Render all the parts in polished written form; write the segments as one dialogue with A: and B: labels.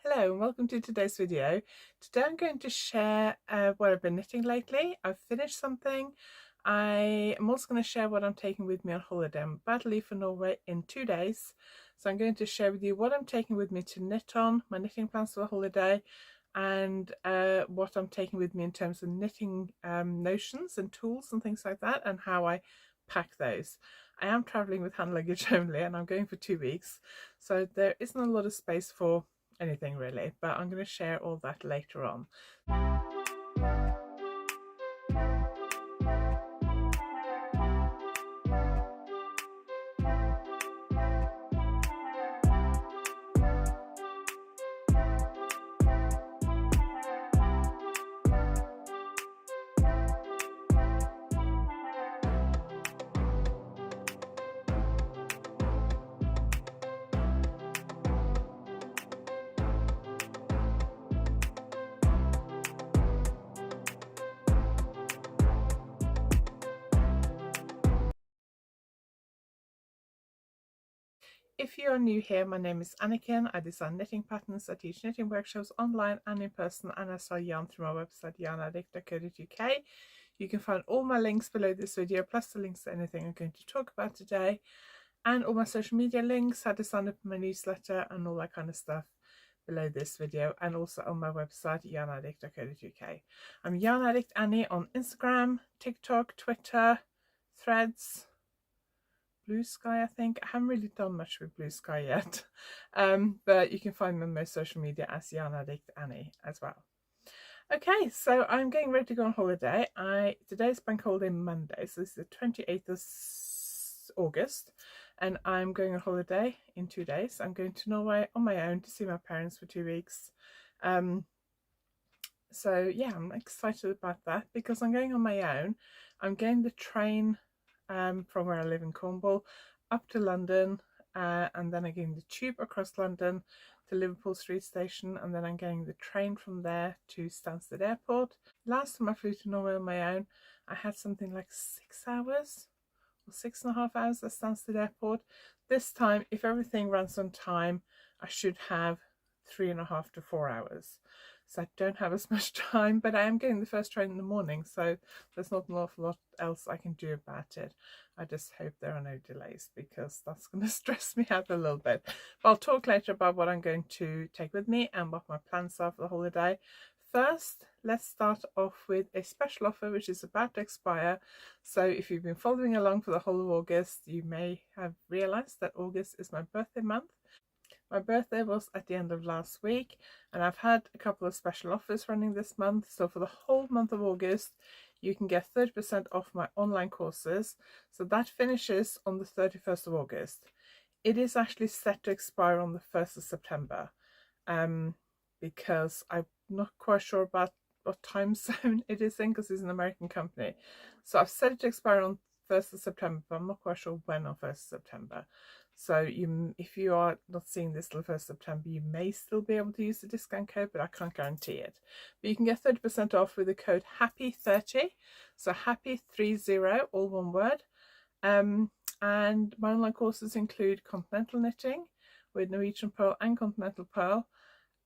A: Hello and welcome to today's video. Today I'm going to share what I've been knitting lately. I've finished something. I am also going to share what I'm taking with me on holiday. I'm about to leave for Norway in 2 days. So I'm going to share with you what I'm taking with me to knit on, my knitting plans for the holiday, and what I'm taking with me in terms of knitting notions and tools and things like that, and how I pack those. I am travelling with hand luggage only and I'm going for 2 weeks, so there isn't a lot of space for anything really, but I'm going to share all that later on. If you are new here, my name is Anniken. I design knitting patterns. I teach knitting workshops online and in person, and I sell yarn through my website YarnAddict.co.uk. You can find all my links below this video, plus the links to anything I'm going to talk about today, and all my social media links, how to sign up for my newsletter and all that kind of stuff below this video, and also on my website YarnAddict.co.uk. I'm Yarn Addict Annie on Instagram, TikTok, Twitter, Threads, Blue Sky. I think I haven't really done much with Blue Sky yet, but you can find me on most social media as Yarn Addict Annie as well. Okay, so I'm getting ready to go on holiday. Today's bank holiday Monday, so this is the 28th of August, and I'm going on holiday in 2 days. I'm going to Norway on my own to see my parents for 2 weeks. So yeah, I'm excited about that because I'm going on my own. I'm getting the train from where I live in Cornwall up to London, and then I'm getting the tube across London to Liverpool Street Station, and then I'm getting the train from there to Stansted Airport. Last time I flew to Norway on my own, I had something like 6 hours or 6.5 hours at Stansted Airport. This time, if everything runs on time, I should have 3.5 to 4 hours. So I don't have as much time, but I am getting the first train in the morning, so there's not an awful lot else I can do about it. I just hope there are no delays, because that's going to stress me out a little bit. But I'll talk later about what I'm going to take with me and what my plans are for the holiday. First, let's start off with a special offer which is about to expire. So if you've been following along for the whole of August, you may have realised that August is my birthday month. My birthday was at the end of last week, and I've had a couple of special offers running this month. So for the whole month of August, you can get 30% off my online courses. So that finishes on the 31st of August. It is actually set to expire on the 1st of September, because I'm not quite sure about what time zone it is in, because it's an American company. So I've set it to expire on 1st of September, but I'm not quite sure when on 1st of September. So if you are not seeing this till 1st September, you may still be able to use the discount code, but I can't guarantee it. But you can get 30% off with the code HAPPY30, so HAPPY30, all one word. And my online courses include continental knitting with Norwegian purl and continental purl,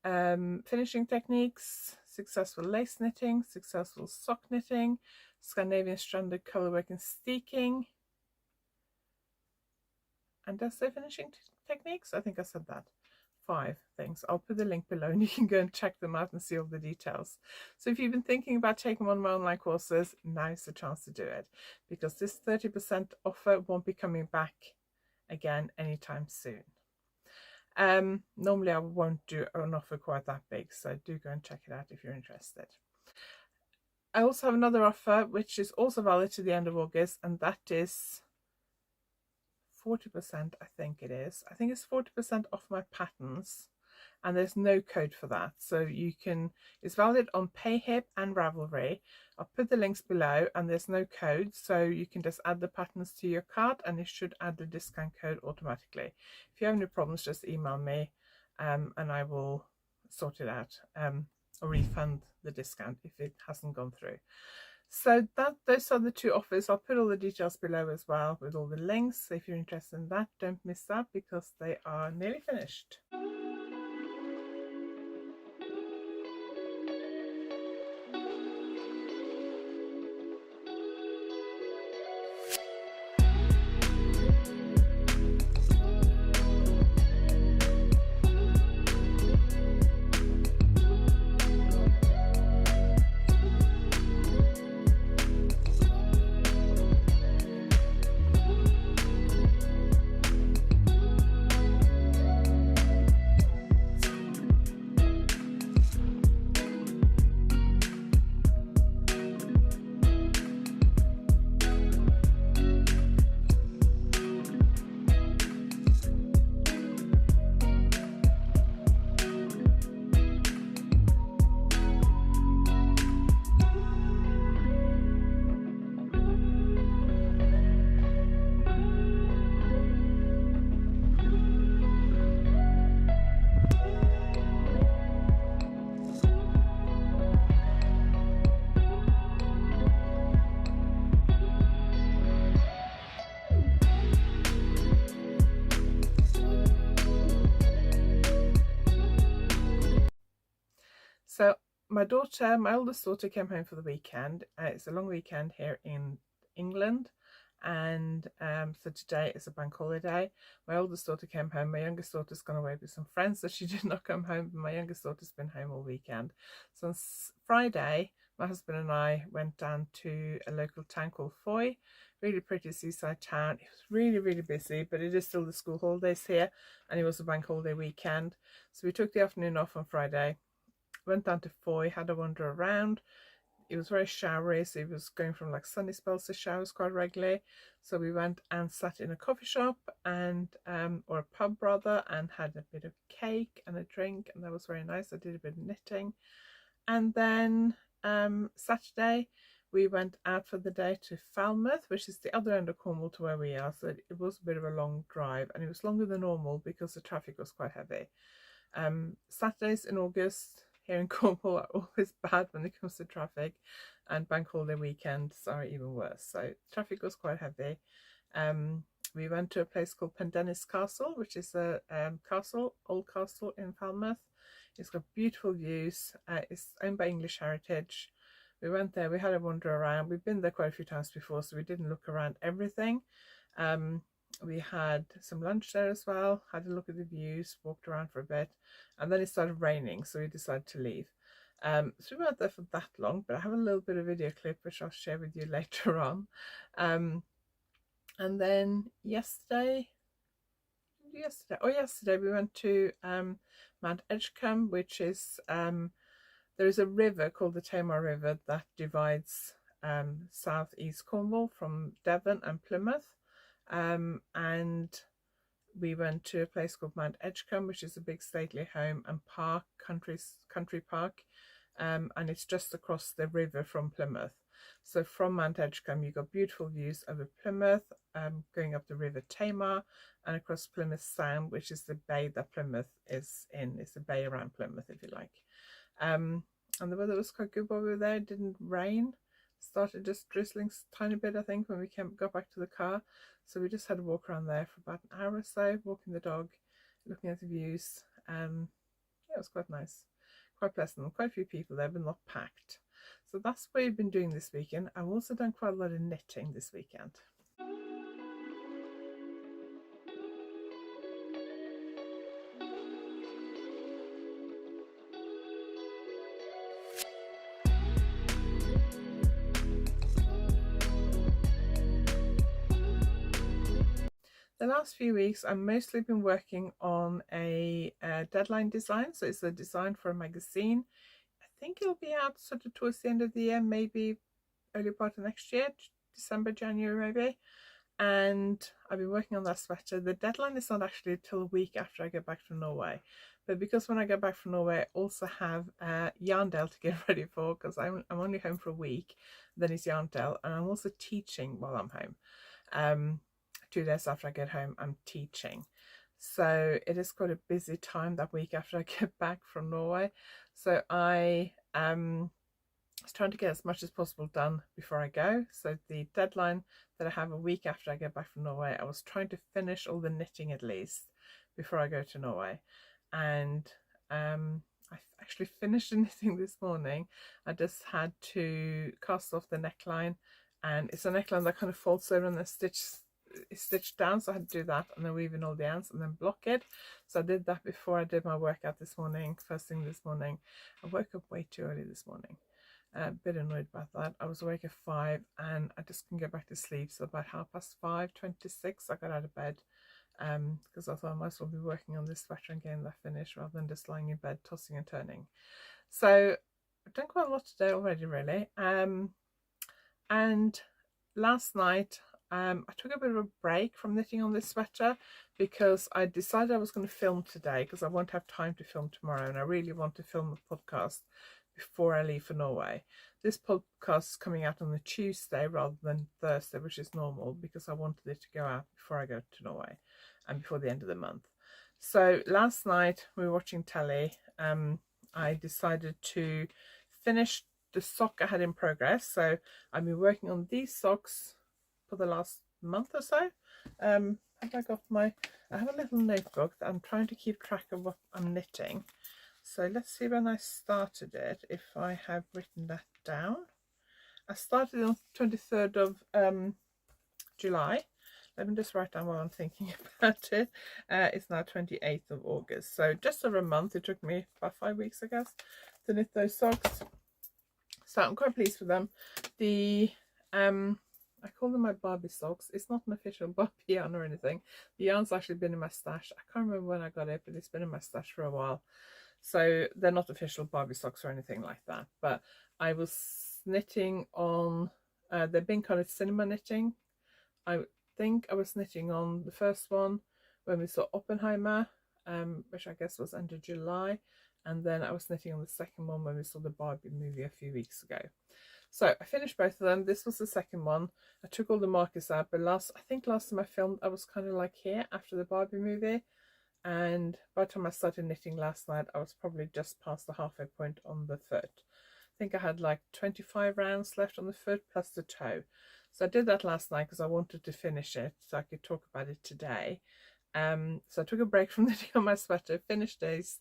A: finishing techniques, successful lace knitting, successful sock knitting, Scandinavian stranded colourwork and steeking, and does say finishing techniques? I think I said that. 5 things. I'll put the link below and you can go and check them out and see all the details. So if you've been thinking about taking one of my online courses, now's the chance to do it, because this 30% offer won't be coming back again anytime soon. Normally I won't do an offer quite that big, so do go and check it out if you're interested. I also have another offer which is also valid to the end of August, and that is 40%, I think it is. I think it's 40% off my patterns, and there's no code for that. So you can, it's valid on Payhip and Ravelry. I'll put the links below, and there's no code, so you can just add the patterns to your cart and it should add the discount code automatically. If you have any problems, just email me and I will sort it out, or refund the discount if it hasn't gone through. So those are the 2 offers. I'll put all the details below as well with all the links. So if you're interested in that, don't miss that, because they are nearly finished. So my oldest daughter came home for the weekend. It's a long weekend here in England, and so today is a bank holiday. My oldest daughter came home. My youngest daughter's gone away with some friends, so she did not come home. My youngest daughter's been home all weekend. So on Friday, my husband and I went down to a local town called Foy. Really pretty seaside town. It was really, really busy, but it is still the school holidays here, and it was a bank holiday weekend. So we took the afternoon off on Friday, went down to Foy, had a wander around. It was very showery, so it was going from like sunny spells to showers quite regularly. So we went and sat in a coffee shop and or a pub rather, and had a bit of cake and a drink, and that was very nice. I did a bit of knitting, and then Saturday we went out for the day to Falmouth, which is the other end of Cornwall to where we are. So it was a bit of a long drive, and it was longer than normal because the traffic was quite heavy. Saturdays in August here in Cornwall are always bad when it comes to traffic, and bank holiday weekends are even worse. So traffic was quite heavy. We went to a place called Pendennis Castle, which is a old castle in Falmouth. It's got beautiful views. It's owned by English Heritage. We went there, we had a wander around. We've been there quite a few times before, so we didn't look around everything. We had some lunch there as well, had a look at the views, walked around for a bit, and then it started raining, so we decided to leave. So we weren't there for that long, but I have a little bit of video clip which I'll share with you later on. And then yesterday we went to Mount Edgecombe, which is there is a river called the Tamar River that divides southeast Cornwall from Devon and Plymouth. And we went to a place called Mount Edgecombe, which is a big stately home and park, country park, and it's just across the river from Plymouth. So from Mount Edgecombe you got beautiful views over Plymouth, going up the River Tamar and across Plymouth Sound, which is the bay that Plymouth is in. It's a bay around Plymouth, if you like. And the weather was quite good while we were there. It didn't rain. Started just drizzling a tiny bit, I think, when we got back to the car. So we just had a walk around there for about an hour or so, walking the dog, looking at the views. Yeah, it was quite nice, quite pleasant. Quite a few people there, but not packed. So that's what we've been doing this weekend. I've also done quite a lot of knitting this weekend. The last few weeks I've mostly been working on a deadline design. So it's a design for a magazine. I think it'll be out sort of towards the end of the year, maybe early part of next year, December, January maybe. And I've been working on that sweater. The deadline is not actually till a week after I get back from Norway, but because when I get back from Norway I also have YarnAddict to get ready for, because I'm only home for a week, then it's YarnAddict, and I'm also teaching while I'm home. 2 days after I get home I'm teaching, so it is quite a busy time that week after I get back from Norway. So I was trying to get as much as possible done before I go. So the deadline that I have a week after I get back from Norway, I was trying to finish all the knitting at least before I go to Norway. And I actually finished the knitting this morning. I just had to cast off the neckline, and it's a neckline that kind of folds over and it's stitched down, so I had to do that and then weave in all the ends and then block it. So I did that before I did my workout this morning, first thing this morning. I woke up way too early this morning. A bit annoyed about that. I was awake at 5 and I just couldn't get back to sleep, so about 5:26 I got out of bed, because I thought I might as well be working on this sweater and getting that finished rather than just lying in bed tossing and turning. So I've done quite a lot today already, really. And last night I took a bit of a break from knitting on this sweater because I decided I was going to film today because I won't have time to film tomorrow, and I really want to film a podcast before I leave for Norway. This podcast is coming out on the Tuesday rather than Thursday, which is normal, because I wanted it to go out before I go to Norway and before the end of the month. So last night we were watching telly. I decided to finish the sock I had in progress. So I've been working on these socks for the last month or so. I have a little notebook that I'm trying to keep track of what I'm knitting. So let's see when I started it, if I have written that down. I started on 23rd of July. Let me just write down while I'm thinking about it. It's now 28th of August. So just over a month. It took me about 5 weeks, I guess, to knit those socks. So I'm quite pleased with them. The I call them my Barbie socks. It's not an official Barbie yarn or anything. The yarn's actually been in my stash. I can't remember when I got it, but it's been in my stash for a while. So they're not official Barbie socks or anything like that. But I was knitting on, they've been called cinema knitting. I think I was knitting on the first one when we saw Oppenheimer, which I guess was end of July. And then I was knitting on the second one when we saw the Barbie movie a few weeks ago. So I finished both of them. This was the second one. I took all the markers out, but I think last time I filmed, I was kind of like here after the Barbie movie. And by the time I started knitting last night, I was probably just past the halfway point on the foot. I think I had like 25 rounds left on the foot plus the toe. So I did that last night because I wanted to finish it so I could talk about it today. So I took a break from knitting on my sweater, finished these,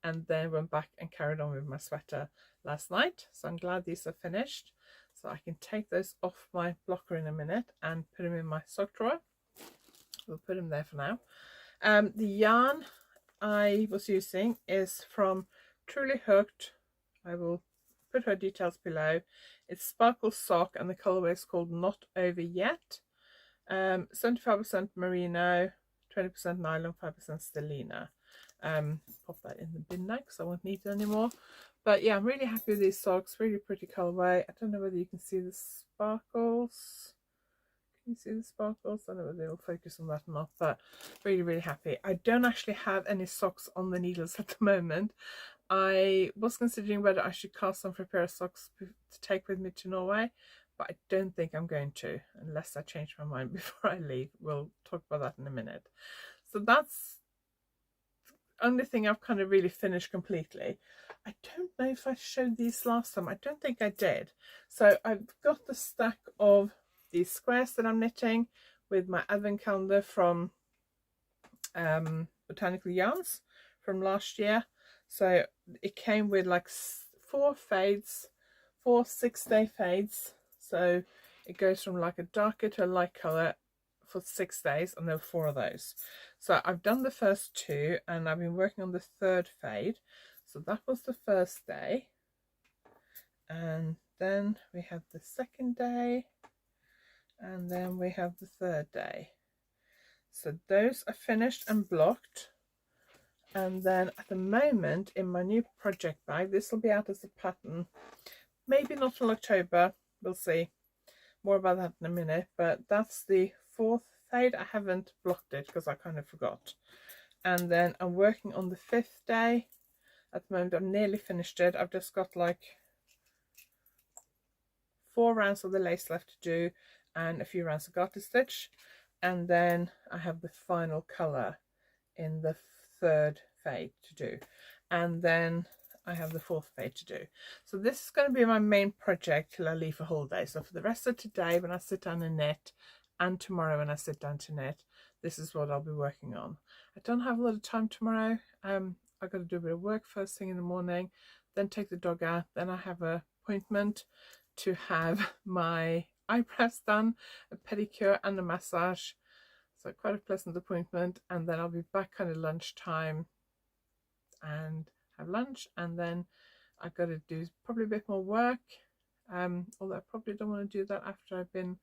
A: and then went back and carried on with my sweater last night. So I'm glad these are finished. So I can take those off my blocker in a minute and put them in my sock drawer. We'll put them there for now. The yarn I was using is from Truly Hooked. I will put her details below. It's Sparkle Sock and the colorway is called Not Over Yet. 75% merino, 20% nylon, 5% stellina. Pop that in the bin now because I won't need it anymore. But yeah, I'm really happy with these socks. Really pretty colorway. I don't know whether you can see the sparkles. Can you see the sparkles? I don't know whether they'll focus on that or not, but really happy. I don't actually have any socks on the needles at the moment. I was considering whether I should cast on for a pair of socks to take with me to Norway, but I don't think I'm going to unless I change my mind before I leave. We'll talk about that in a minute. So that's the only thing I've kind of really finished completely. I don't know if I showed these last time. I don't think I did. So I've got the stack of these squares that I'm knitting with my advent calendar from Botanical Yarns from last year. So it came with like 4 fades, 4 6-day fades. So it goes from like a darker to a light colour for 6 days, and there were 4 of those. So I've done the first 2 and I've been working on the 3rd fade. So that was the first day, and then we have the 2nd day, and then we have the 3rd day. So those are finished and blocked. And then at the moment in my new project bag, this will be out as a pattern, maybe not till October, we'll see more about that in a minute. But that's the 4th fade. I haven't blocked it because I kind of forgot. And then I'm working on the 5th day. At the moment I've nearly finished it. I've just got like 4 rounds of the lace left to do and a few rounds of garter stitch, and then I have the final colour in the 3rd fade to do, and then I have the 4th fade to do. So this is going to be my main project till I leave for holiday. So for the rest of today when I sit down and knit, and tomorrow when I sit down to knit, this is what I'll be working on. I don't have a lot of time tomorrow. I've got to do a bit of work first thing in the morning, then take the dog out, then I have an appointment to have my eyebrows done, a pedicure and a massage. So quite a pleasant appointment, and then I'll be back kind of lunchtime and have lunch, and then I've got to do probably a bit more work, although I probably don't want to do that after I've been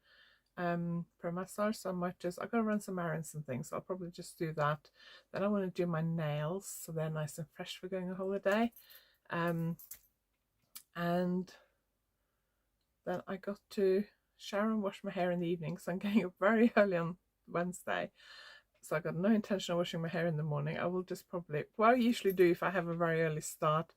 A: for a massage, so I might just, I've got to run some errands and things, so I'll probably just do that. Then I want to do my nails so they're nice and fresh for going on holiday, and then I got to shower and wash my hair in the evening because I'm getting up very early on Wednesday, so I got no intention of washing my hair in the morning. I will just probably, what I usually do if I have a very early start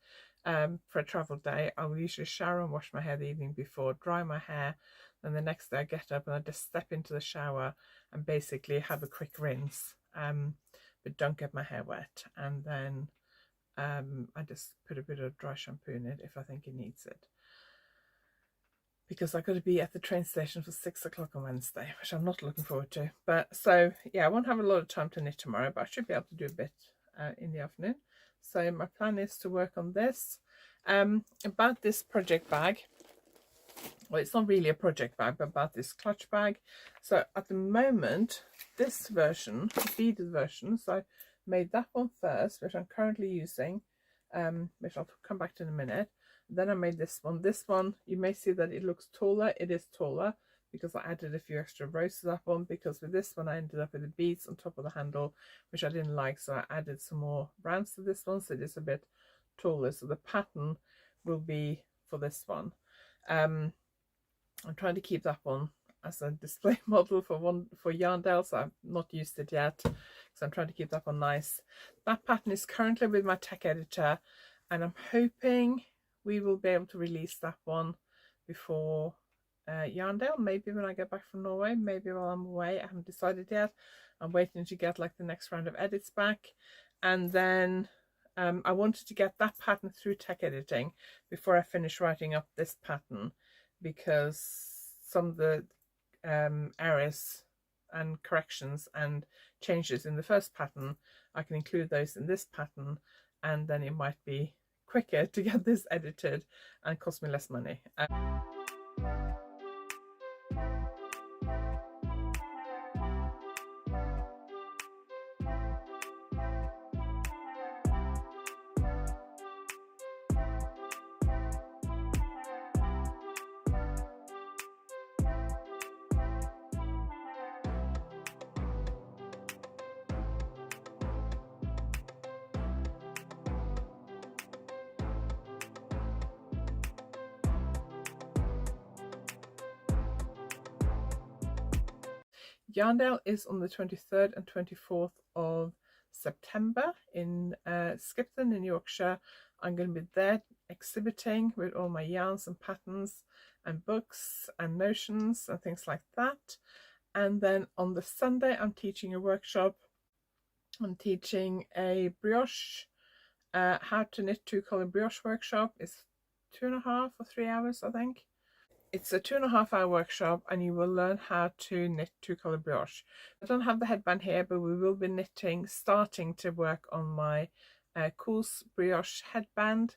A: for a travel day, I will usually shower and wash my hair the evening before, dry my hair, then the next day I get up and I just step into the shower and basically have a quick rinse, but don't get my hair wet, and then I just put a bit of dry shampoo in it if I think it needs it, because I've got to be at the train station for 6 o'clock on Wednesday, which I'm not looking forward to. But so yeah, I won't have a lot of time to knit tomorrow, but I should be able to do a bit in the afternoon. So my plan is to work on this. About this project bag, well, it's not really a project bag, but about this clutch bag. So at the moment, this version, the beaded version, so I made that one first, which I'm currently using, which I'll come back to in a minute. Then I made this one. This one, you may see that it looks taller. It is taller because I added a few extra rows to that one, because with this one I ended up with the beads on top of the handle, which I didn't like, so I added some more rounds to this one, so it is a bit taller. So the pattern will be for this one. I'm trying to keep that one as a display model for YarnAddict, so I've not used it yet, so I'm trying to keep that one nice. That pattern is currently with my tech editor, and I'm hoping we will be able to release that one before YarnAddict, maybe when I get back from Norway, maybe while I'm away. I haven't decided yet. I'm waiting to get like the next round of edits back, and then I wanted to get that pattern through tech editing before I finish writing up this pattern, because some of the errors and corrections and changes in the first pattern, I can include those in this pattern, and then it might be quicker to get this edited and cost me less money. YarnAddict is on the 23rd and 24th of September in Skipton in Yorkshire. I'm going to be there exhibiting with all my yarns and patterns and books and notions and things like that. And then on the Sunday I'm teaching a workshop. I'm teaching a brioche, how to knit 2-colour brioche workshop. It's 2.5 or 3 hours, I think. It's a 2.5-hour workshop, and you will learn how to knit 2-colour brioche. I don't have the headband here, but we will be knitting, starting to work on my coarse brioche headband,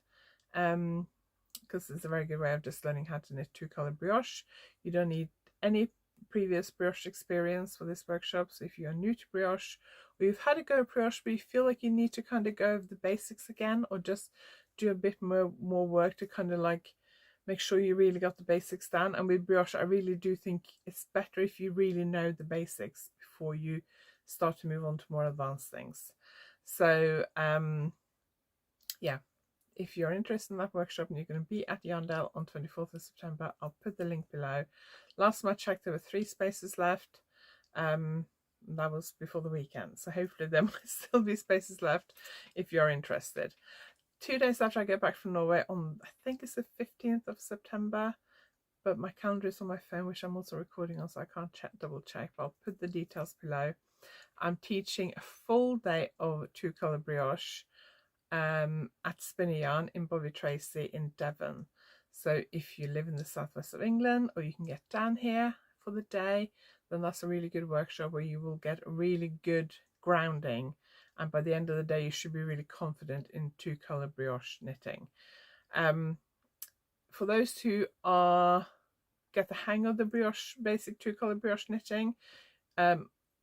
A: because it's a very good way of just learning how to knit 2-colour brioche. You don't need any previous brioche experience for this workshop, so if you're new to brioche, or you've had a go at brioche but you feel like you need to kind of go over the basics again, or just do a bit more work to kind of like make sure you really got the basics down. And with brioche, I really do think it's better if you really know the basics before you start to move on to more advanced things. So yeah, if you're interested in that workshop and you're going to be at YarnAddict on 24th of September, I'll put the link below. Last time I checked, there were 3 spaces left. That was before the weekend, so hopefully there might still be spaces left if you're interested. 2 days after I get back from Norway, on I think it's the 15th of September, but my calendar is on my phone, which I'm also recording on, so I can't double check, but I'll put the details below. I'm teaching a full day of 2-colour brioche at Spinny Yarn in Bobby Tracy in Devon. So if you live in the southwest of England, or you can get down here for the day, then that's a really good workshop where you will get a really good grounding, and by the end of the day you should be really confident in 2-colour brioche knitting. For those who get the hang of the brioche, basic 2-colour brioche knitting, I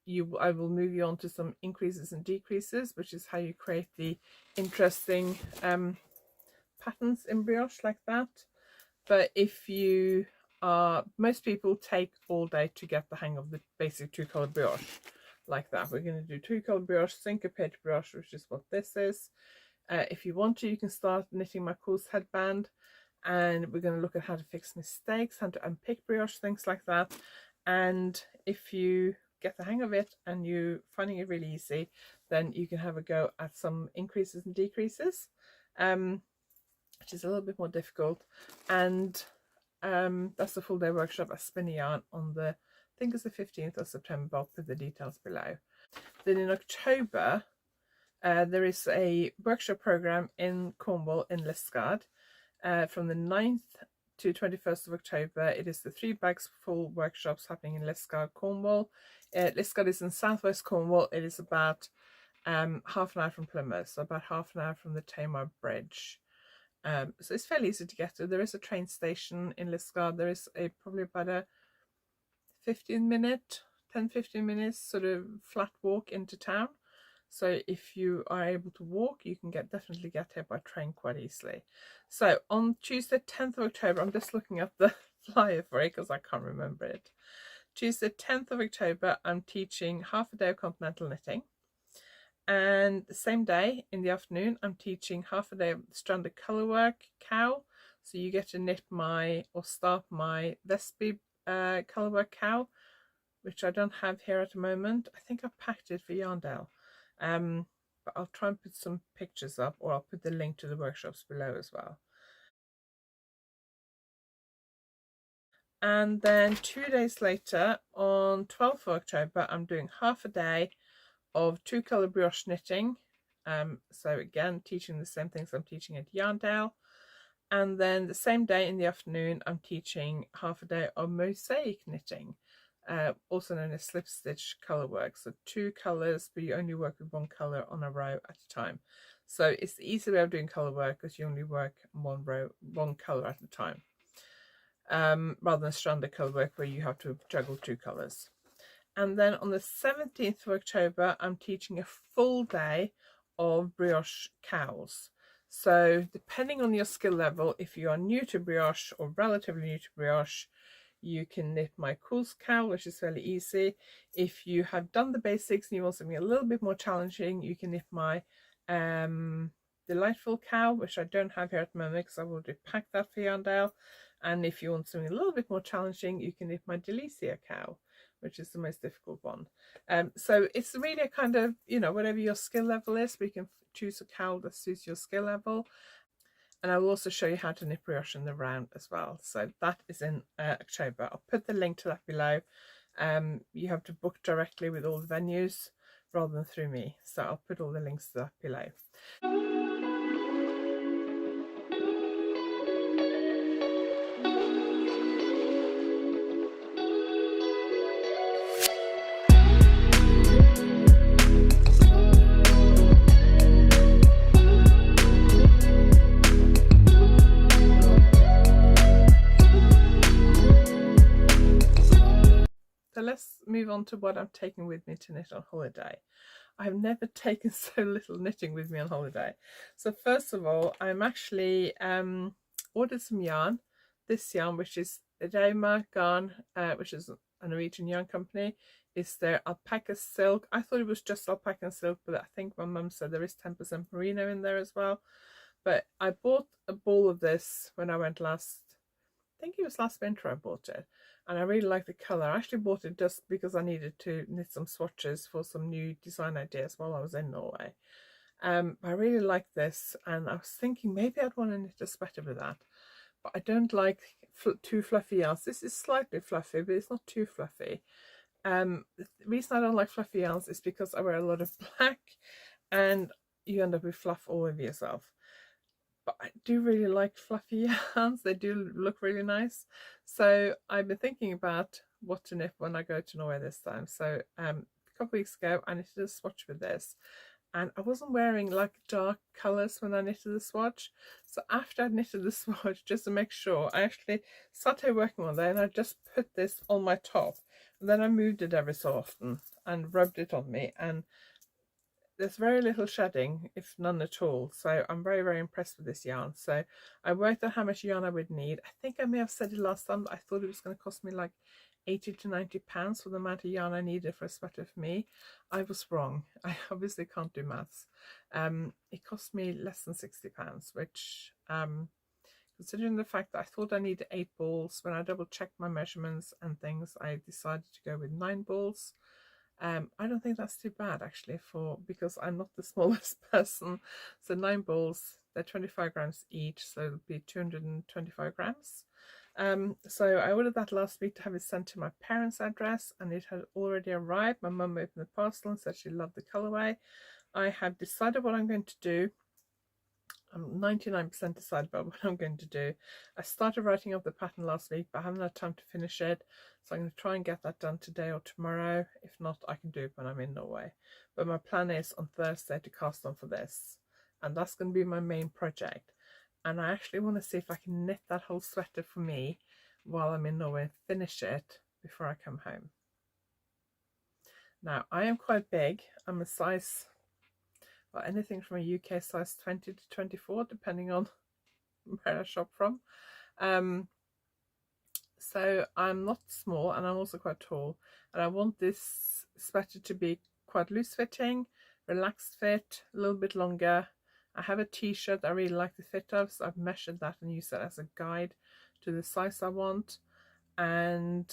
A: will move you on to some increases and decreases, which is how you create the interesting patterns in brioche like that. But if you most people take all day to get the hang of the basic 2-colour brioche like that. We're going to do 2-colour brioche, syncopate brioche, which is what this is. If you want to, you can start knitting my course headband, and we're going to look at how to fix mistakes, how to unpick brioche, things like that. And if you get the hang of it and you're finding it really easy, then you can have a go at some increases and decreases, which is a little bit more difficult. And that's the full day workshop at Spinny Yarn on the, I think it's the 15th of September. I'll put the details below. Then in October, there is a workshop program in Cornwall in Liskeard from the 9th to 21st of October. It is the 3 bags full workshops happening in Liskeard, Cornwall. Liskeard is in southwest Cornwall. It is about half an hour from Plymouth, so about half an hour from the Tamar Bridge. So it's fairly easy to get to. There is a train station in Liskeard. There is probably about a 10-15 minutes sort of flat walk into town. So if you are able to walk, you can definitely get here by train quite easily. So on Tuesday 10th of October, I'm just looking at the flyer for it because I can't remember it. Tuesday 10th of October, I'm teaching half a day of continental knitting. And the same day in the afternoon, I'm teaching half a day of stranded colourwork cow. So you get to knit or start my Vespi colourwork cow, which I don't have here at the moment. I think I packed it for Yarndale. But I'll try and put some pictures up, or I'll put the link to the workshops below as well. And then 2 days later, on 12th of October, I'm doing half a day of 2-colour brioche knitting. So again, teaching the same things I'm teaching at Yarndale. And then the same day in the afternoon, I'm teaching half a day of mosaic knitting, also known as slip stitch colour work. So 2 colours, but you only work with 1 colour on a row at a time. So it's the easy way of doing colour work because you only work 1 colour at a time, rather than stranded colour work where you have to juggle 2 colours. And then on the 17th of October, I'm teaching a full day of brioche cows. So depending on your skill level, if you are new to brioche or relatively new to brioche, you can knit my Cool's cow, which is fairly easy. If you have done the basics and you want something a little bit more challenging, you can knit my Delightful cow, which I don't have here at the moment because I've already packed that for Yarndale. And if you want something a little bit more challenging, you can knit my Delicia cow, which is the most difficult one. So it's really a kind of, whatever your skill level is, we can choose a cow that suits your skill level. And I will also show you how to knit brioche in the round as well. So that is in October. I'll put the link to that below. You have to book directly with all the venues rather than through me. So I'll put all the links to that below. So let's move on to what I'm taking with me to knit on holiday. I've never taken so little knitting with me on holiday. So first of all, I'm actually ordered some yarn. This yarn, which is Reima Garn, which is a Norwegian yarn company, is their alpaca silk. I thought it was just alpaca silk, but I think my mum said there is 10% merino in there as well. But I bought a ball of this when I went I think it was last winter I bought it, and I really like the colour. I actually bought it just because I needed to knit some swatches for some new design ideas while I was in Norway. I really like this, and I was thinking maybe I'd want to knit a sweater with that, but I don't like too fluffy yarns. This is slightly fluffy, but it's not too fluffy. The reason I don't like fluffy yarns is because I wear a lot of black, and you end up with fluff all over yourself. But I do really like fluffy yarns. They do look really nice. So I've been thinking about what to knit when I go to Norway this time. So a couple of weeks ago, I knitted a swatch with this. And I wasn't wearing like dark colours when I knitted the swatch. So after I knitted the swatch, just to make sure, I actually sat here working one day and I just put this on my top. And then I moved it every so often and rubbed it on me. And there's very little shedding, if none at all. So I'm very, very impressed with this yarn. So I worked out how much yarn I would need. I think I may have said it last time, but I thought it was going to cost me like 80 to 90 pounds for the amount of yarn I needed for a sweater for me. I was wrong. I obviously can't do maths. It cost me less than 60 pounds, which considering the fact that I thought I needed 8 balls, when I double checked my measurements and things, I decided to go with 9 balls. I don't think that's too bad actually, because I'm not the smallest person. So 9 balls, they're 25 grams each, so it'll be 225 grams. So I ordered that last week to have it sent to my parents' address, and it had already arrived. My mum opened the parcel and said she loved the colourway. I have decided what I'm going to do. I'm 99% decided about what I'm going to do. I started writing up the pattern last week, but I haven't had time to finish it. So I'm going to try and get that done today or tomorrow. If not, I can do it when I'm in Norway. But my plan is on Thursday to cast on for this. And that's going to be my main project. And I actually want to see if I can knit that whole sweater for me while I'm in Norway and finish it before I come home. Now, I am quite big. I'm a size, well, anything from a UK size 20 to 24, depending on where I shop from. So I'm not small, and I'm also quite tall, and I want this sweater to be quite loose fitting, relaxed fit, a little bit longer. I have a t-shirt I really like the fit of, so I've measured that and used that as a guide to the size I want. And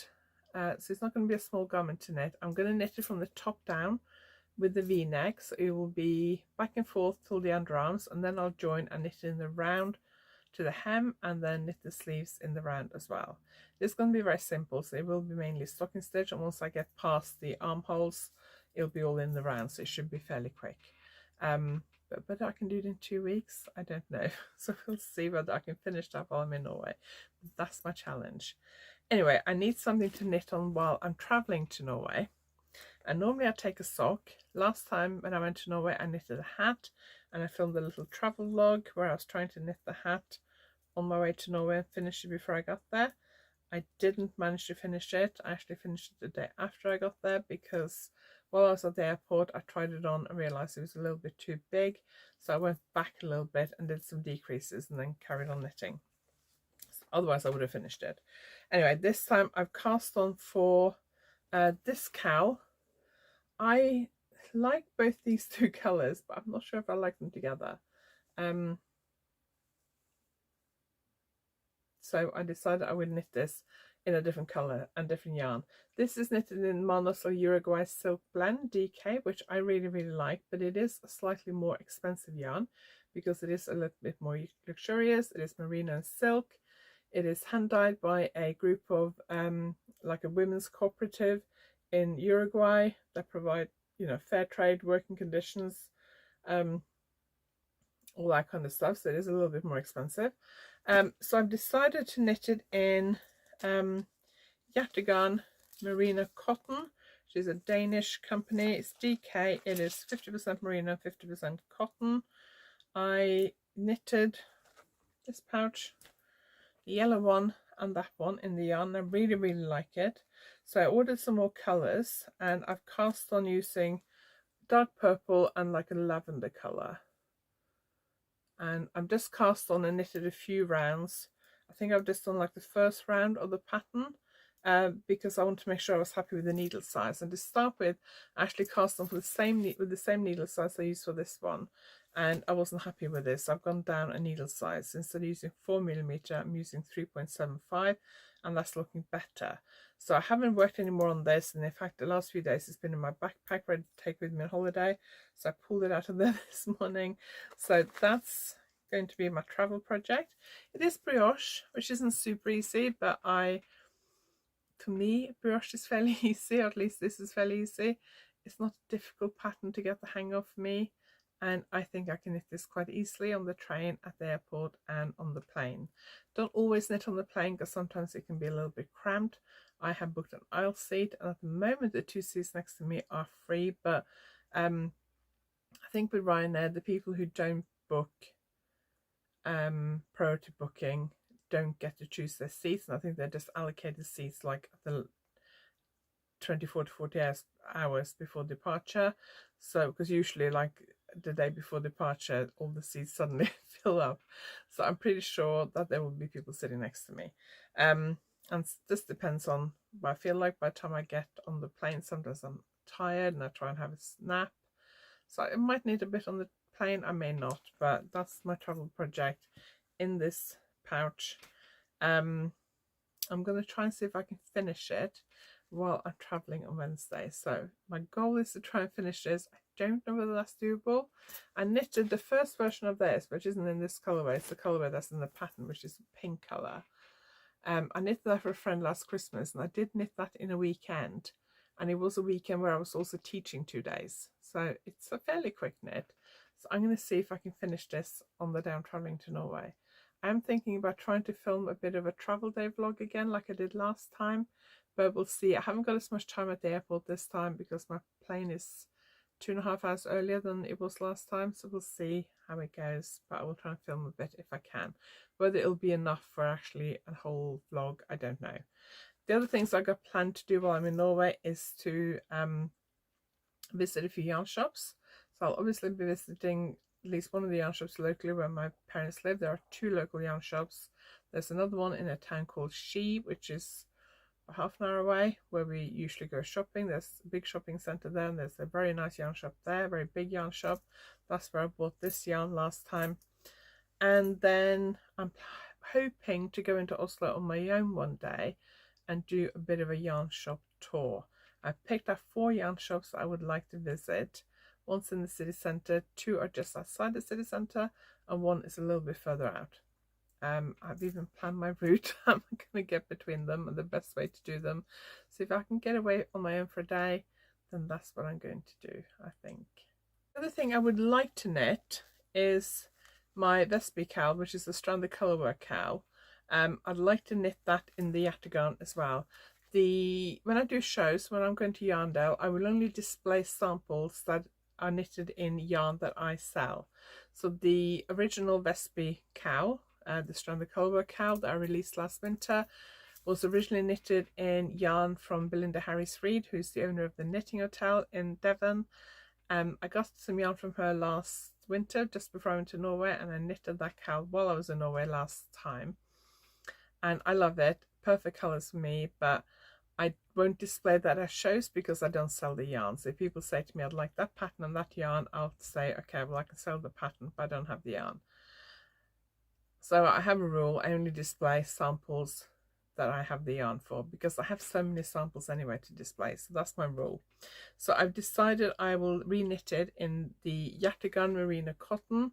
A: so it's not going to be a small garment to knit. I'm going to knit it from the top down with the v-neck, so it will be back and forth till the underarms, and then I'll join and knit in the round to the hem, and then knit the sleeves in the round as well. It's going to be very simple, so it will be mainly stocking stitch, and once I get past the armholes, it'll be all in the round, so it should be fairly quick. But I can do it in 2 weeks, I don't know. So we'll see whether I can finish that while I'm in Norway. That's my challenge. Anyway, I need something to knit on while I'm traveling to Norway. And normally I take a sock. Last time when I went to Norway, I knitted a hat, and I filmed a little travel vlog where I was trying to knit the hat on my way to Norway and finish it before I got there. I didn't manage to finish it. I actually finished it the day after I got there, because while I was at the airport I tried it on and realised it was a little bit too big, so I went back a little bit and did some decreases and then carried on knitting. Otherwise I would have finished it. Anyway, this time I've cast on for this cowl. I like both these two colours, but I'm not sure if I like them together. So I decided I would knit this in a different colour and different yarn. This is knitted in Manos or Uruguay Silk Blend DK, which I really like, but it is a slightly more expensive yarn because it is a little bit more luxurious. It is merino and silk. It is hand dyed by a group of like a women's cooperative in Uruguay that provide, you know, fair trade, working conditions, all that kind of stuff. So it is a little bit more expensive. So I've decided to knit it in Yarnaddict Merino Cotton, which is a Danish company. It's DK. It is 50% merino, 50% cotton. I knitted this pouch, the yellow one and that one, in the yarn. I really like it. So I ordered some more colours, and I've cast on using dark purple and like a lavender colour. And I'm just cast on and knitted a few rounds. I think I've just done like the first round of the pattern because I want to make sure I was happy with the needle size. And to start with, I actually cast on with the same needle size I used for this one, and I wasn't happy with this. So I've gone down a needle size. Instead of using 4mm, I'm using 3.75, and that's looking better. So I haven't worked any more on this, and in fact the last few days it's been in my backpack ready to take with me on holiday, so I pulled it out of there this morning. So that's going to be my travel project. It is brioche, which isn't super easy, but to me brioche is fairly easy, or at least this is fairly easy. It's not a difficult pattern to get the hang of for me, and I think I can knit this quite easily on the train, at the airport, and on the plane. Don't always knit on the plane because sometimes it can be a little bit cramped. I have booked an aisle seat, and at the moment the 2 seats next to me are free, but I think with Ryanair, the people who don't book priority booking don't get to choose their seats, and I think they're just allocated seats like the 24 to 40 hours before departure. So because usually like the day before departure all the seats suddenly fill up, so I'm pretty sure that there will be people sitting next to me. And this depends on what I feel like by the time I get on the plane. Sometimes I'm tired and I try and have a nap, so I might need a bit on the plane, I may not, but that's my travel project in this pouch. I'm going to try and see if I can finish it while I'm traveling on Wednesday. So my goal is to try and finish this. I don't know whether that's doable. I knitted the first version of this, which isn't in this colorway. It's the colorway that's in the pattern, which is pink color. I knitted that for a friend last Christmas, and I did knit that in a weekend, and it was a weekend where I was also teaching 2 days, so it's a fairly quick knit. So I'm going to see if I can finish this on the day I'm travelling to Norway. I'm thinking about trying to film a bit of a travel day vlog again like I did last time, but we'll see. I haven't got as much time at the airport this time because my plane is 2.5 hours earlier than it was last time, so we'll see how it goes, but I will try and film a bit if I can. Whether it'll be enough for actually a whole vlog, I don't know. The other things I got planned to do while I'm in Norway is to visit a few yarn shops. So I'll obviously be visiting at least one of the yarn shops locally where my parents live. There are 2 local yarn shops. There's another one in a town called Ski, which is half an hour away, where we usually go shopping. There's a big shopping centre there, and there's a very nice yarn shop there, very big yarn shop. That's where I bought this yarn last time. And then I'm hoping to go into Oslo on my own one day and do a bit of a yarn shop tour. I picked up 4 yarn shops I would like to visit. One's in the city centre, 2 are just outside the city centre, and 1 is a little bit further out. I've even planned my route I'm going to get between them and the best way to do them. So if I can get away on my own for a day, then that's what I'm going to do, I think. The other thing I would like to knit is my Vespi cowl, which is the stranded colourwork cowl. I'd like to knit that in the yataghan as well. When I do shows, when I'm going to Yarndale, I will only display samples that are knitted in yarn that I sell. So the original Vespi cowl, the stranded colourwork cowl that I released last winter, was originally knitted in yarn from Belinda Harris-Reed, who's the owner of the Knitting Hotel in Devon. I got some yarn from her last winter, just before I went to Norway, and I knitted that cowl while I was in Norway last time. And I love it. Perfect colours for me, but I won't display that at shows because I don't sell the yarn. So if people say to me, I'd like that pattern and that yarn, I'll say, okay, well, I can sell the pattern, but I don't have the yarn. So I have a rule, I only display samples that I have the yarn for, because I have so many samples anyway to display. So that's my rule. So I've decided I will re-knit it in the Yataghan Merino cotton,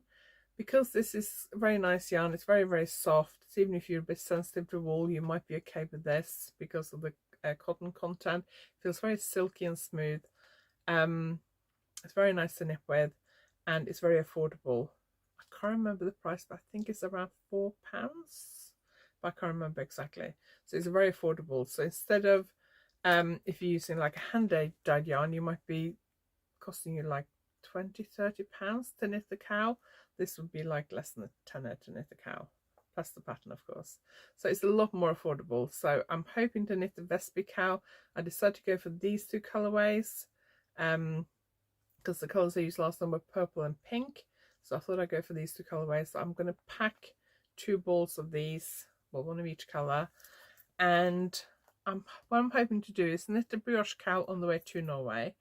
A: because this is a very nice yarn. It's very, very soft. So even if you're a bit sensitive to wool, you might be okay with this because of the cotton content. It feels very silky and smooth. It's very nice to knit with, and it's very affordable. I can't remember the price, but I think it's around £4, but I can't remember exactly. So it's very affordable. So instead of if you're using like a hand dyed yarn, you might be costing you like £20–30 to knit the cowl. This would be like less than a tenner to knit the cowl, plus the pattern, of course. So it's a lot more affordable. So I'm hoping to knit the Vespi cowl. I decided to go for these 2 colorways because the colors I used last time were purple and pink. So I thought I'd go for these 2 colorways. So I'm going to pack 2 balls of these, well, 1 of each color. And what I'm hoping to do is knit the brioche cowl on the way to Norway,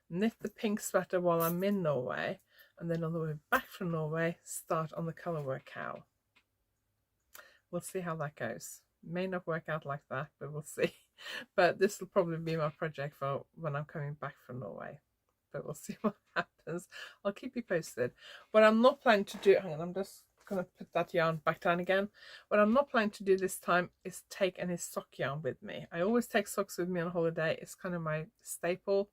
A: knit the pink sweater while I'm in Norway, and then on the way back from Norway, start on the colourwork cowl. We'll see how that goes. May not work out like that, but we'll see. But this will probably be my project for when I'm coming back from Norway. But we'll see what happens. I'll keep you posted. What I'm not planning to do, hang on, I'm just going to put that yarn back down again. What I'm not planning to do this time is take any sock yarn with me. I always take socks with me on holiday. It's kind of my staple.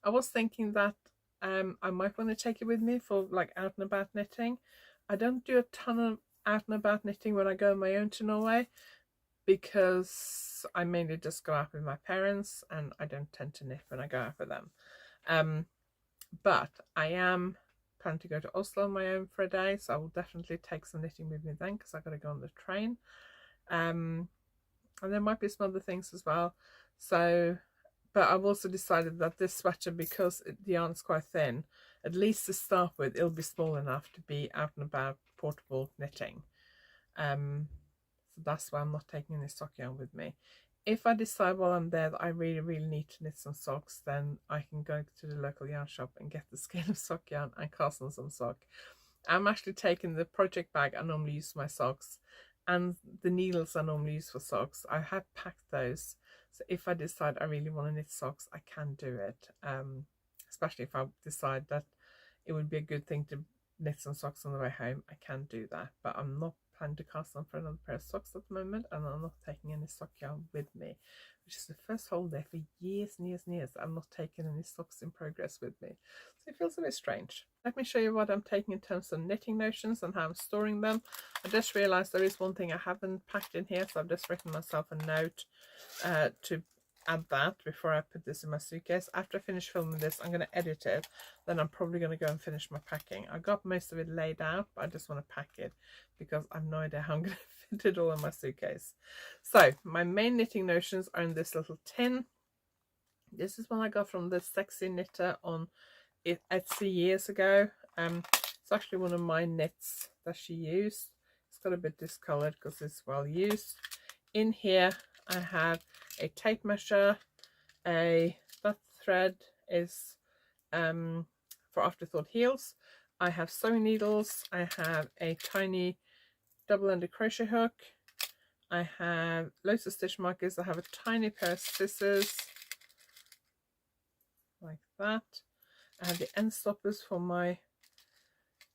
A: I was thinking that I might want to take it with me for like out and about knitting. I don't do a ton of out and about knitting when I go on my own to Norway, because I mainly just go out with my parents and I don't tend to knit when I go out with them. But I am planning to go to Oslo on my own for a day, so I will definitely take some knitting with me then, because I've got to go on the train. And there might be some other things as well. So, but I've also decided that this sweater, because the yarn is quite thin, at least to start with, it'll be small enough to be out and about portable knitting. So that's why I'm not taking any sock yarn with me. If I decide while I'm there that I really, really need to knit some socks, then I can go to the local yarn shop and get the skein of sock yarn and cast on some sock. I'm actually taking the project bag I normally use for my socks, and the needles I normally use for socks. I have packed those, so if I decide I really want to knit socks, I can do it. Especially if I decide that it would be a good thing to knit some socks on the way home, I can do that, but I'm not planning to cast on for another pair of socks at the moment, and I'm not taking any sock yarn with me, which is the first holiday for years and years and years I'm not taking any socks in progress with me, so it feels a bit strange. Let me show you what I'm taking in terms of knitting notions and how I'm storing them. I just realized there is one thing I haven't packed in here, so I've just written myself a note to add that before I put this in my suitcase. After I finish filming this, I'm going to edit it, then I'm probably going to go and finish my packing. I got most of it laid out, but I just want to pack it because I've no idea how I'm going to fit it all in my suitcase. So my main knitting notions are in this little tin. This is one I got from the Sexy Knitter on Etsy years ago. It's actually one of my knits that she used. It's got a bit discolored because it's well used. In here I have a tape measure, that thread is for Afterthought heels. I have sewing needles, I have a tiny double-ended crochet hook, I have loads of stitch markers, I have a tiny pair of scissors like that. I have the end stoppers for my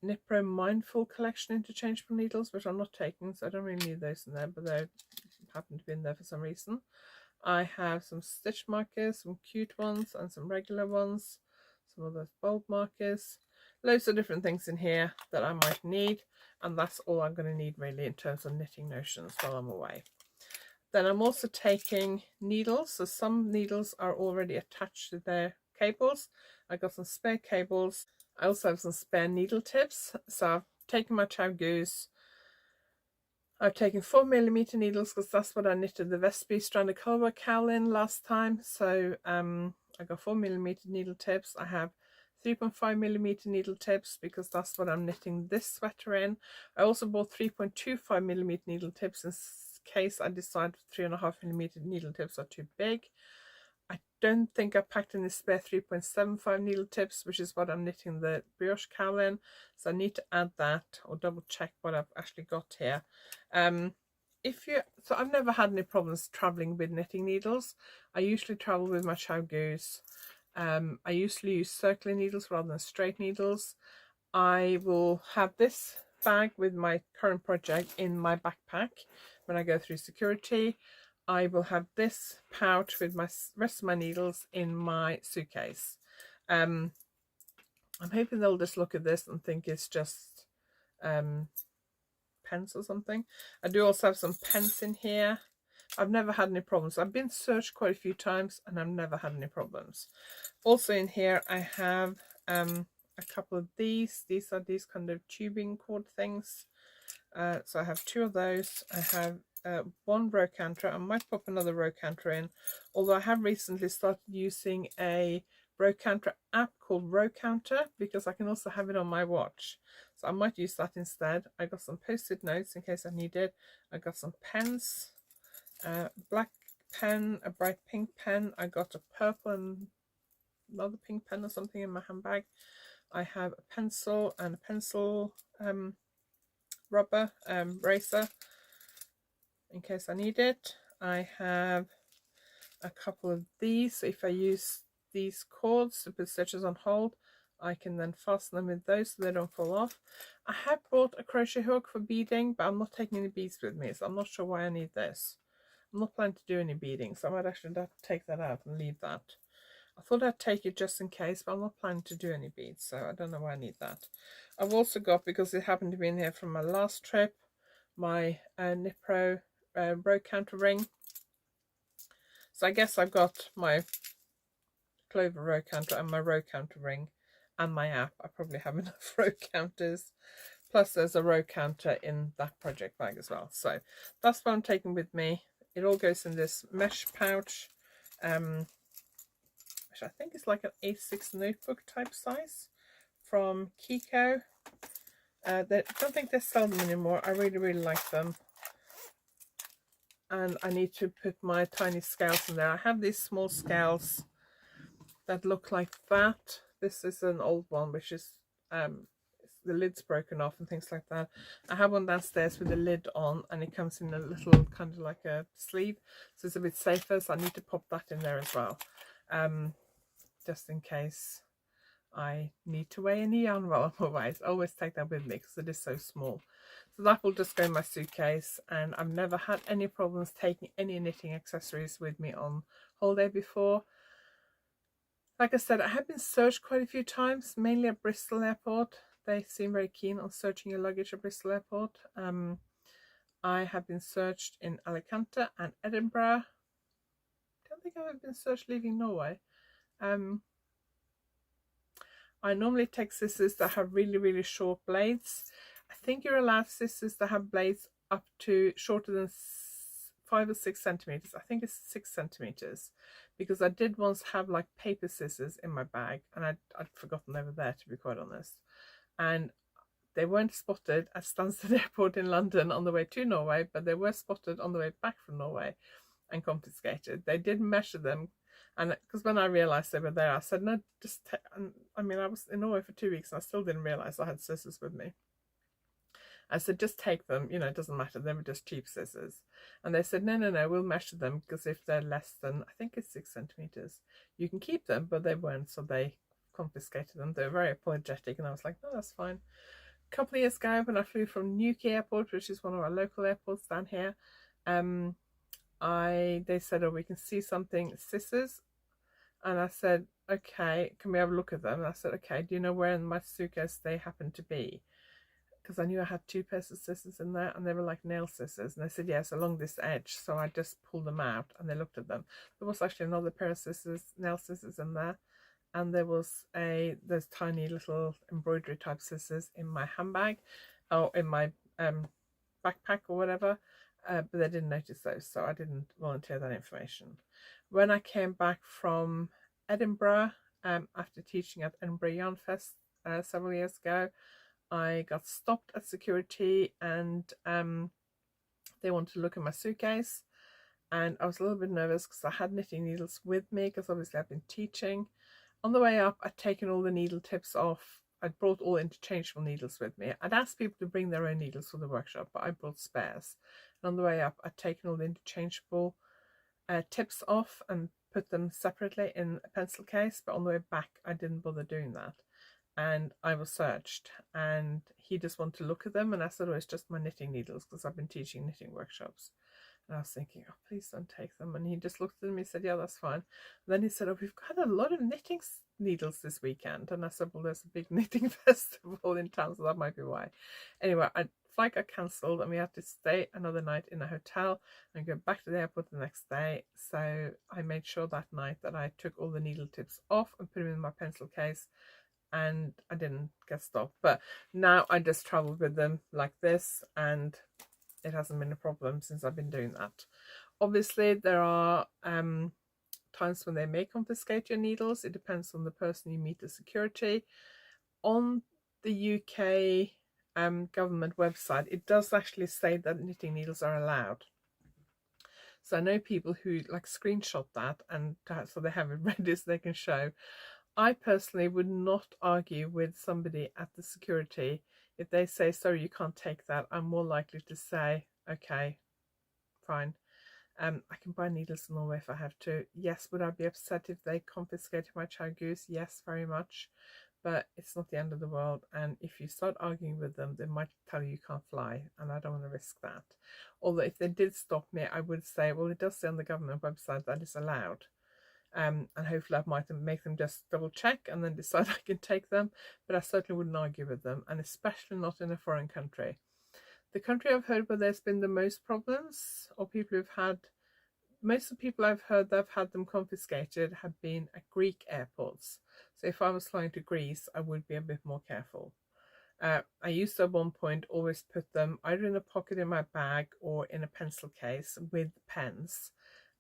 A: Knitpro Mindful collection interchangeable needles, which I'm not taking, so I don't really need those in there, but they happen to be in there for some reason. I have some stitch markers, some cute ones and some regular ones, some of those bulb markers, loads of different things in here that I might need, and that's all I'm going to need really in terms of knitting notions while I'm away. Then I'm also taking needles, so some needles are already attached to their cables. I got some spare cables. I also have some spare needle tips, so I've taken my Chow Goose. I've taken 4mm needles because that's what I knitted the Vespy stranded colorwork cowl in last time. So I got 4mm needle tips. I have 3.5mm needle tips because that's what I'm knitting this sweater in. I also bought 3.25mm needle tips in case I decide 3.5mm needle tips are too big. I don't think I packed in the spare 3.75 needle tips, which is what I'm knitting the brioche cowl in, so I need to add that or double check what I've actually got here. So I've never had any problems traveling with knitting needles. I usually travel with my Chow Goose. I usually use circular needles rather than straight needles. I will have this bag with my current project in my backpack when I go through security. I will have this pouch with my rest of my needles in my suitcase. I'm hoping they'll just look at this and think it's just pens or something. I do also have some pens in here. I've never had any problems. I've been searched quite a few times and I've never had any problems. Also in here I have a couple of these. These are these kind of tubing cord things. So I have two of those. I have one row counter. I might pop another row counter in, although I have recently started using a row counter app called Row Counter because I can also have it on my watch, so I might use that instead. I got some post-it notes in case I need it. I got some pens, black pen, a bright pink pen. I got a purple and another pink pen or something in my handbag. I have a pencil and a pencil rubber eraser in case I need it. I have a couple of these, so if I use these cords to put stitches on hold, I can then fasten them with those so they don't fall off. I have bought a crochet hook for beading, but I'm not taking any beads with me, so I'm not sure why I need this. I'm not planning to do any beading, so I might actually have to take that out and leave that. I thought I'd take it just in case, but I'm not planning to do any beads, so I don't know why I need that. I've also got, because it happened to be in here from my last trip, my Knitpro row counter ring. So I guess I've got my Clover row counter and my row counter ring and my app. I probably have enough row counters. Plus there's a row counter in that project bag as well. So that's what I'm taking with me. It all goes in this mesh pouch, which I think is like an A6 notebook type size from Kiko. I don't think they sell them anymore. I really like them. And I need to put my tiny scales in there. I have these small scales that look like that. This is an old one, which is the lid's broken off and things like that. I have one downstairs with the lid on, and it comes in a little kind of like a sleeve, so it's a bit safer. So I need to pop that in there as well, just in case I need to weigh any yarn while I'm away. So I always take that with me because it is so small. So that will just go in my suitcase, and I've never had any problems taking any knitting accessories with me on holiday before. Like I said, I have been searched quite a few times, mainly at Bristol Airport. They seem very keen on searching your luggage at Bristol Airport. I have been searched in Alicante and Edinburgh. I don't think I've been searched leaving Norway. I normally take scissors that have really, really short blades. I think you're allowed scissors that have blades up to shorter than 5 or 6 centimeters. I think it's 6 centimeters, because I did once have like paper scissors in my bag, and I'd forgotten they were there, to be quite honest. And they weren't spotted at Stansted Airport in London on the way to Norway, but they were spotted on the way back from Norway and confiscated. They did measure them, and because when I realised they were there, I said, no, just I mean, I was in Norway for 2 weeks and I still didn't realise I had scissors with me. I said, just take them, you know, it doesn't matter, they were just cheap scissors. And they said, no, we'll measure them, because if they're less than, I think it's 6 centimeters, you can keep them. But they weren't, so they confiscated them. They were very apologetic, and I was like, no, that's fine. A couple of years ago, when I flew from Newquay Airport, which is one of our local airports down here, they said, oh, we can see something, scissors. And I said, okay, can we have a look at them? And I said, okay, do you know where in my suitcase they happen to be? Because I knew I had 2 pairs of scissors in there, and they were like nail scissors. And they said, yes, along this edge. So I just pulled them out, and they looked at them. There was actually another pair of scissors, nail scissors in there. And there was those tiny little embroidery type scissors in my handbag, or in my backpack or whatever. But they didn't notice those, so I didn't volunteer that information. When I came back from Edinburgh, after teaching at Edinburgh Yarn Fest several years ago, I got stopped at security, and they wanted to look at my suitcase, and I was a little bit nervous because I had knitting needles with me, because obviously I've been teaching. On the way up, I'd taken all the needle tips off. I'd brought all interchangeable needles with me. I'd asked people to bring their own needles for the workshop, but I brought spares. And on the way up, I'd taken all the interchangeable tips off and put them separately in a pencil case, but on the way back, I didn't bother doing that. And I was searched, and he just wanted to look at them, and I said, oh, it's just my knitting needles, because I've been teaching knitting workshops. And I was thinking, oh, please don't take them. And he just looked at me and said, yeah, that's fine. And then he said, oh, we've got a lot of knitting needles this weekend. And I said, well, there's a big knitting festival in town, so that might be why. Anyway, flight got cancelled, and we had to stay another night in a hotel and go back to the airport the next day. So I made sure that night that I took all the needle tips off and put them in my pencil case, and I didn't get stopped. But now I just travel with them like this, and it hasn't been a problem since I've been doing that. Obviously, there are times when they may confiscate your needles. It depends on the person you meet at security. On the UK government website, it does actually say that knitting needles are allowed. So I know people who like screenshot that, and so they have it ready so they can show. I personally would not argue with somebody at the security. If they say, sorry, you can't take that, I'm more likely to say, okay, fine. I can buy needles in Norway if I have to. Yes, would I be upset if they confiscated my chow goose? Yes, very much. But it's not the end of the world. And if you start arguing with them, they might tell you can't fly. And I don't want to risk that. Although if they did stop me, I would say, well, it does say on the government website that it's allowed. And hopefully I might make them just double check and then decide I can take them. But I certainly wouldn't argue with them, and especially not in a foreign country. The country I've heard where there's been the most problems, or people who've had, most of the people I've heard that have had them confiscated have been at Greek airports. So if I was flying to Greece, I would be a bit more careful. I used to at one point always put them either in a pocket in my bag or in a pencil case with pens.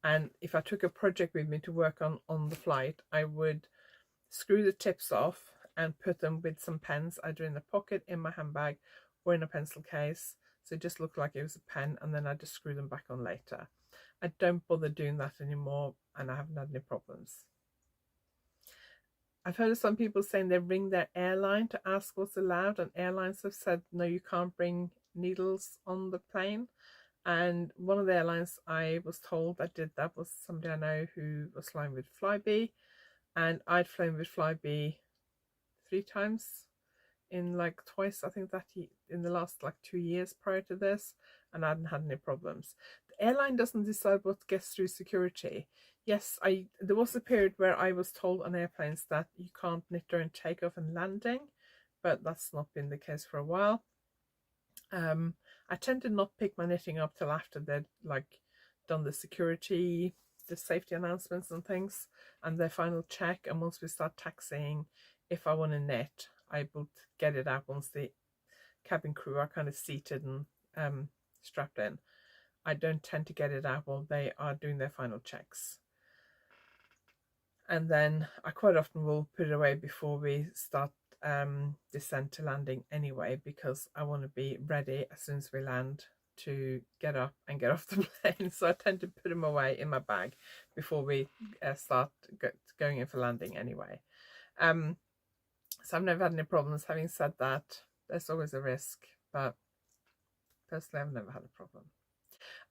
A: And if I took a project with me to work on the flight, I would screw the tips off and put them with some pens either in the pocket, in my handbag, or in a pencil case. So it just looked like it was a pen, and then I just screw them back on later. I don't bother doing that anymore, and I haven't had any problems. I've heard of some people saying they ring their airline to ask what's allowed, and airlines have said, no, you can't bring needles on the plane. And one of the airlines I was told that did that was somebody I know who was flying with Flybe, and I'd flown with Flybe 3 times in like twice, I think, that in the last like 2 years prior to this, and I hadn't had any problems. The airline doesn't decide what gets through security. Yes, there was a period where I was told on airplanes that you can't knit during takeoff and landing, but that's not been the case for a while. I tend to not pick my knitting up till after they'd like done the safety announcements and things, and their final check. And once we start taxiing, if I want to knit, I will get it out once the cabin crew are kind of seated and strapped in. I don't tend to get it out while they are doing their final checks. And then I quite often will put it away before we start descent to landing anyway, because I want to be ready as soon as we land to get up and get off the plane. So I tend to put them away in my bag before we start going in for landing anyway. So I've never had any problems. Having said that, there's always a risk, but personally I've never had a problem.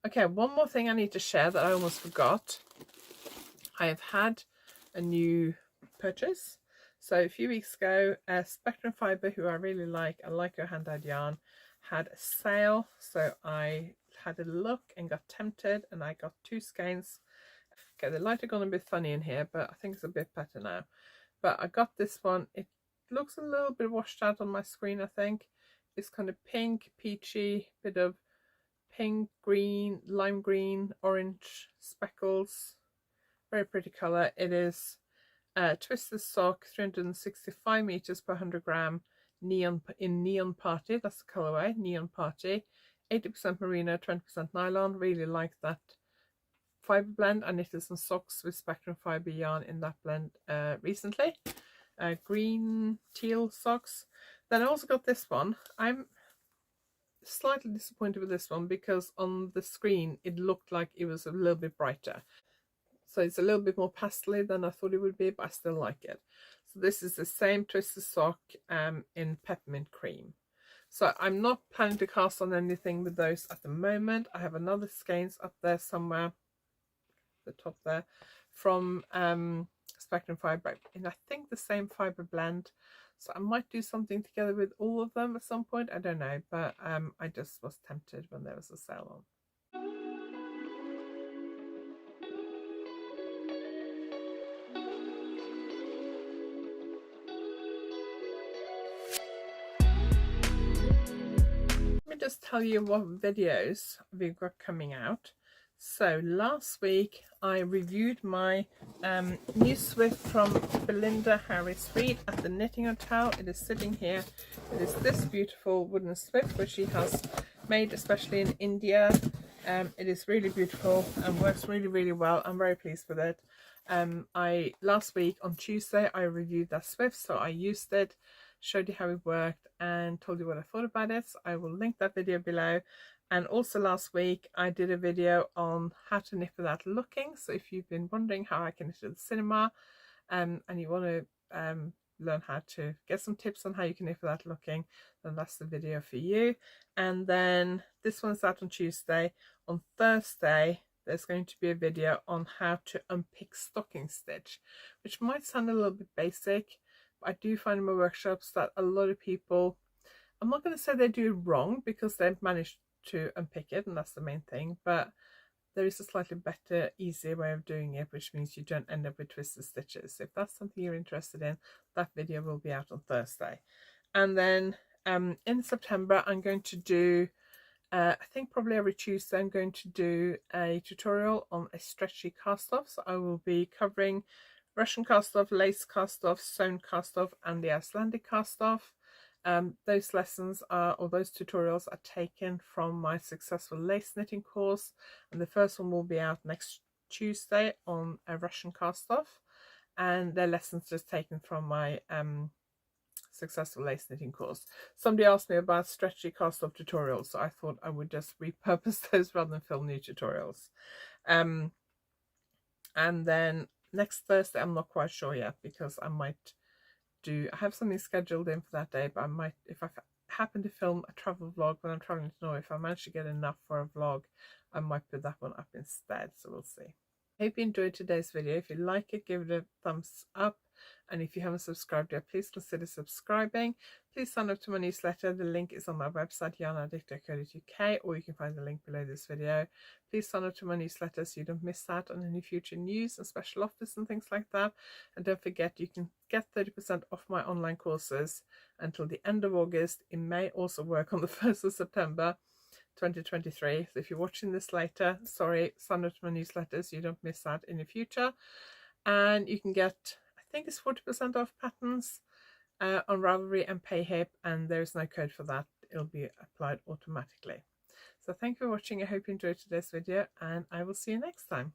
A: Okay, one more thing I need to share that I almost forgot. I have had a new purchase. So a few weeks ago, Spectrum Fibre, who I really like her hand-dyed yarn, had a sale. So I had a look and got tempted, and I got 2 skeins. Okay, the light are going a bit funny in here, but I think it's a bit better now. But I got this one. It looks a little bit washed out on my screen, I think. It's kind of pink, peachy, bit of pink, green, lime green, orange speckles. Very pretty colour. It is twisted sock, 365 meters per 100 gram, neon party. That's the colorway, neon party. 80% merino, 20% nylon. Really like that fiber blend. I knitted some socks with Spectrum Fibre yarn in that blend recently. Green teal socks. Then I also got this one. I'm slightly disappointed with this one because on the screen it looked like it was a little bit brighter. So it's a little bit more pastel than I thought it would be, but I still like it. So this is the same twisted sock in peppermint cream. So I'm not planning to cast on anything with those at the moment. I have another skeins up there somewhere, the top there, from Spectrum Fibre, and I think the same fibre blend. So I might do something together with all of them at some point. I don't know, but I just was tempted when there was a sale on. Let me just tell you what videos we've got coming out. So last week I reviewed my new Swift from Belinda Harris Reid at the Knitting Hotel. It is sitting here. It is this beautiful wooden Swift which she has made especially in India. It is really beautiful and works really well. I'm very pleased with it. Last week on Tuesday I reviewed that Swift, so I used it, showed you how it worked and told you what I thought about it. So I will link that video below. And also last week I did a video on how to knit without looking. So if you've been wondering how I can knit at the cinema and you want to learn how to get some tips on how you can knit without looking, then that's the video for you. And then this one's out on Tuesday. On Thursday there's going to be a video on how to unpick stocking stitch, which might sound a little bit basic, but I do find in my workshops that a lot of people, I'm not going to say they do it wrong because they've managed to unpick it, and that's the main thing, but there is a slightly better, easier way of doing it, which means you don't end up with twisted stitches. So if that's something you're interested in, that video will be out on Thursday. And then in September I'm going to do I think probably every Tuesday I'm going to do a tutorial on a stretchy cast off. So I will be covering Russian cast off, lace cast off, sewn cast off and the Icelandic cast off. Those lessons or those tutorials are taken from my successful lace knitting course, and the first one will be out next Tuesday on a Russian cast off, and they're lessons just taken from my successful lace knitting course. Somebody asked me about stretchy cast off tutorials, so I thought I would just repurpose those rather than film new tutorials. And then next Thursday I'm not quite sure yet because I have something scheduled in for that day, but I might, if I happen to film a travel vlog when I'm traveling to Norway, if I manage to get enough for a vlog, I might put that one up instead, so we'll see. Hope you enjoyed today's video. If you like it, give it a thumbs up. And if you haven't subscribed yet, please consider subscribing. Please sign up to my newsletter. The link is on my website, YarnAddict.co.uk, or you can find the link below this video. Please sign up to my newsletter so you don't miss out on any future news and special offers and things like that. And don't forget, you can get 30% off my online courses until the end of August. It may also work on the 1st of September. 2023. So if you're watching this later, sorry, sign up to my newsletter so you don't miss out in the future. And you can get, I think it's 40% off patterns on Ravelry and PayHip, and there's no code for that. It'll be applied automatically. So thank you for watching. I hope you enjoyed today's video, and I will see you next time.